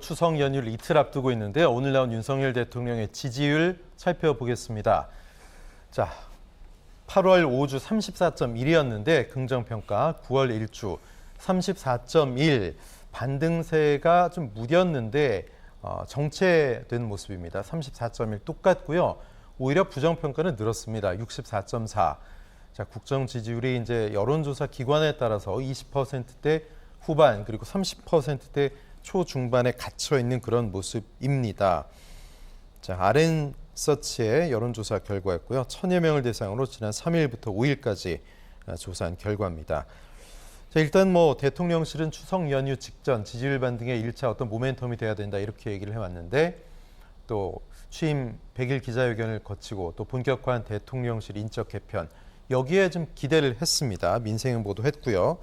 추석 연휴를 이틀 앞두고 있는데요. 오늘 나온 윤석열 대통령의 지지율 살펴보겠습니다. 자, 8월 5주 34.1이었는데 긍정평가, 9월 1주 34.1, 반등세가 좀 무뎠는데 정체된 모습입니다. 34.1 똑같고요. 오히려 부정평가는 늘었습니다. 64.4. 자, 국정 지지율이 이제 여론조사 기관에 따라서 20%대 후반 그리고 30%대 초중반에 갇혀 있는 그런 모습입니다. 자, RN서치의 여론조사 결과였고요. 1000여 명을 대상으로 지난 3일부터 5일까지 조사한 결과입니다. 자, 일단 대통령실은 추석 연휴 직전 지지율 반등의 1차 어떤 모멘텀이 돼야 된다 이렇게 얘기를 해왔는데 또 취임 100일 기자회견을 거치고 또 본격화한 대통령실 인적 개편 여기에 좀 기대를 했습니다. 민생행보도 했고요.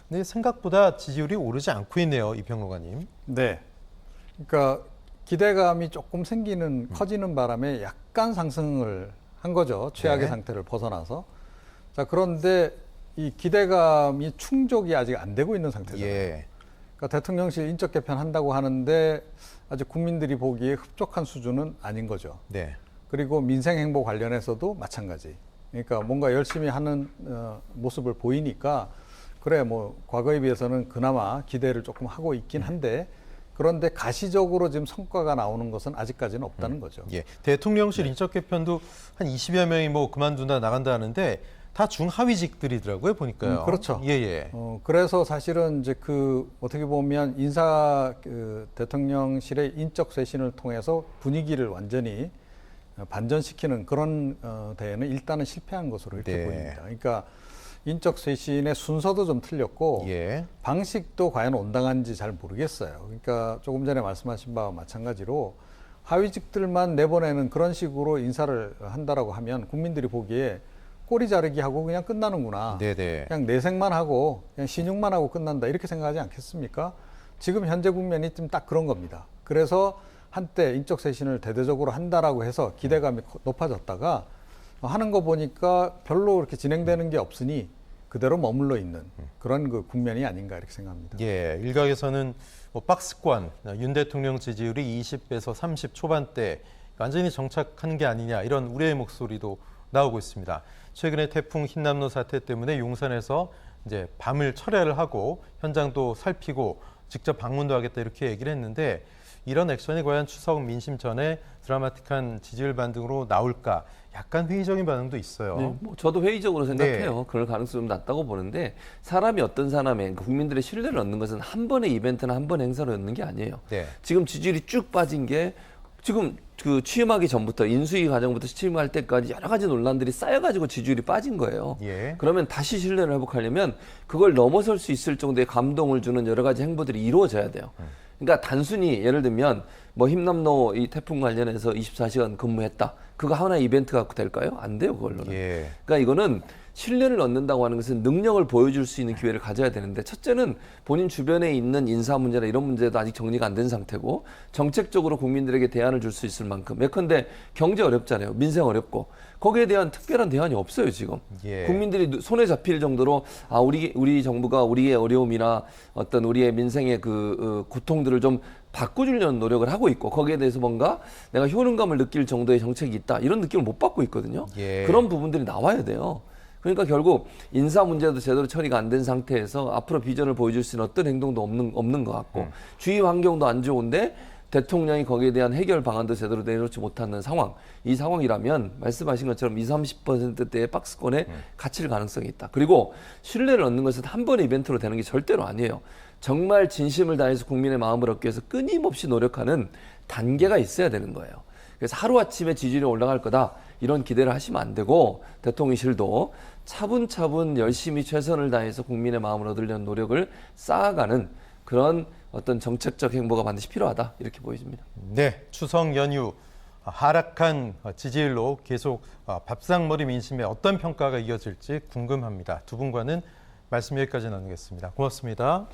근데 생각보다 지지율이 오르지 않고 있네요, 이 평론가님. 네, 그러니까 기대감이 조금 생기는 커지는 바람에 약간 상승을 한 거죠. 최악의 상태를 벗어나서. 자, 그런데 이 기대감이 충족이 아직 안 되고 있는 상태잖아요. 예. 그러니까 대통령실 인적 개편 한다고 하는데 아직 국민들이 보기에 흡족한 수준은 아닌 거죠. 네. 그리고 민생 행보 관련해서도 마찬가지. 그러니까 뭔가 열심히 하는 모습을 보이니까 그래 과거에 비해서는 그나마 기대를 조금 하고 있긴 한데 그런데 가시적으로 지금 성과가 나오는 것은 아직까지는 없다는 거죠. 예. 대통령실 인적 개편도 한 20여 명이 그만둔다 나간다 하는데 다 중하위직들이더라고요, 보니까요. 그렇죠. 예. 그래서 사실은 이제 어떻게 보면 대통령실의 인적 쇄신을 통해서 분위기를 완전히 반전시키는 그런 대회는 일단은 실패한 것으로 이렇게 보입니다. 그러니까 인적 쇄신의 순서도 좀 틀렸고 방식도 과연 온당한지 잘 모르겠어요. 그러니까 조금 전에 말씀하신 바와 마찬가지로 하위직들만 내보내는 그런 식으로 인사를 한다라고 하면 국민들이 보기에 꼬리 자르기 하고 그냥 끝나는구나. 그냥 내색만 하고 그냥 신용만 하고 끝난다 이렇게 생각하지 않겠습니까? 지금 현재 국면이 좀 딱 그런 겁니다. 그래서 한때 인적 쇄신을 대대적으로 한다라고 해서 기대감이 높아졌다가 하는 거 보니까 별로 그렇게 진행되는 게 없으니 그대로 머물러 있는 그런 국면이 아닌가 이렇게 생각합니다. 예, 일각에서는 박스권, 윤 대통령 지지율이 20에서 30 초반대 완전히 정착하는 게 아니냐 이런 우려의 목소리도 나오고 있습니다. 최근에 태풍 흰남노 사태 때문에 용산에서 이제 밤을 철야를 하고 현장도 살피고 직접 방문도 하겠다 이렇게 얘기를 했는데 이런 액션이 과연 추석 민심 전에 드라마틱한 지지율 반등으로 나올까? 약간 회의적인 반응도 있어요. 네, 저도 회의적으로 생각해요. 그럴 가능성이 좀 낮다고 보는데 사람이 어떤 사람의 국민들의 신뢰를 얻는 것은 한 번의 이벤트나 한 번의 행사로 얻는 게 아니에요. 지금 지지율이 쭉 빠진 게 지금 취임하기 전부터 인수위 과정부터 취임할 때까지 여러 가지 논란들이 쌓여가지고 지지율이 빠진 거예요. 그러면 다시 신뢰를 회복하려면 그걸 넘어설 수 있을 정도의 감동을 주는 여러 가지 행보들이 이루어져야 돼요. 그러니까 단순히 예를 들면 흰남노 이 태풍 관련해서 24시간 근무했다. 그거 하나의 이벤트가 될까요? 안 돼요, 그걸로는. 그러니까 이거는 신뢰를 얻는다고 하는 것은 능력을 보여줄 수 있는 기회를 가져야 되는데 첫째는 본인 주변에 있는 인사 문제나 이런 문제도 아직 정리가 안 된 상태고 정책적으로 국민들에게 대안을 줄 수 있을 만큼 예컨대 경제 어렵잖아요. 민생 어렵고 거기에 대한 특별한 대안이 없어요, 지금. 국민들이 손에 잡힐 정도로 우리 정부가 우리의 어려움이나 어떤 우리의 민생의 고통들을 좀 바꿔주려는 노력을 하고 있고 거기에 대해서 뭔가 내가 효능감을 느낄 정도의 정책이 있다. 이런 느낌을 못 받고 있거든요. 그런 부분들이 나와야 돼요. 그러니까 결국 인사 문제도 제대로 처리가 안 된 상태에서 앞으로 비전을 보여줄 수 있는 어떤 행동도 없는 것 같고 주위 환경도 안 좋은데 대통령이 거기에 대한 해결 방안도 제대로 내놓지 못하는 상황. 이 상황이라면 말씀하신 것처럼 20, 30%대의 박스권에 갇힐 가능성이 있다. 그리고 신뢰를 얻는 것은 한 번의 이벤트로 되는 게 절대로 아니에요. 정말 진심을 다해서 국민의 마음을 얻기 위해서 끊임없이 노력하는 단계가 있어야 되는 거예요. 그래서 하루아침에 지지율이 올라갈 거다. 이런 기대를 하시면 안 되고 대통령실도 차분차분 열심히 최선을 다해서 국민의 마음을 얻으려는 노력을 쌓아가는 그런 어떤 정책적 행보가 반드시 필요하다. 이렇게 보여집니다. 네, 추석 연휴 하락한 지지율로 계속 밥상머리 민심에 어떤 평가가 이어질지 궁금합니다. 두 분과는 말씀 여기까지 나누겠습니다. 고맙습니다.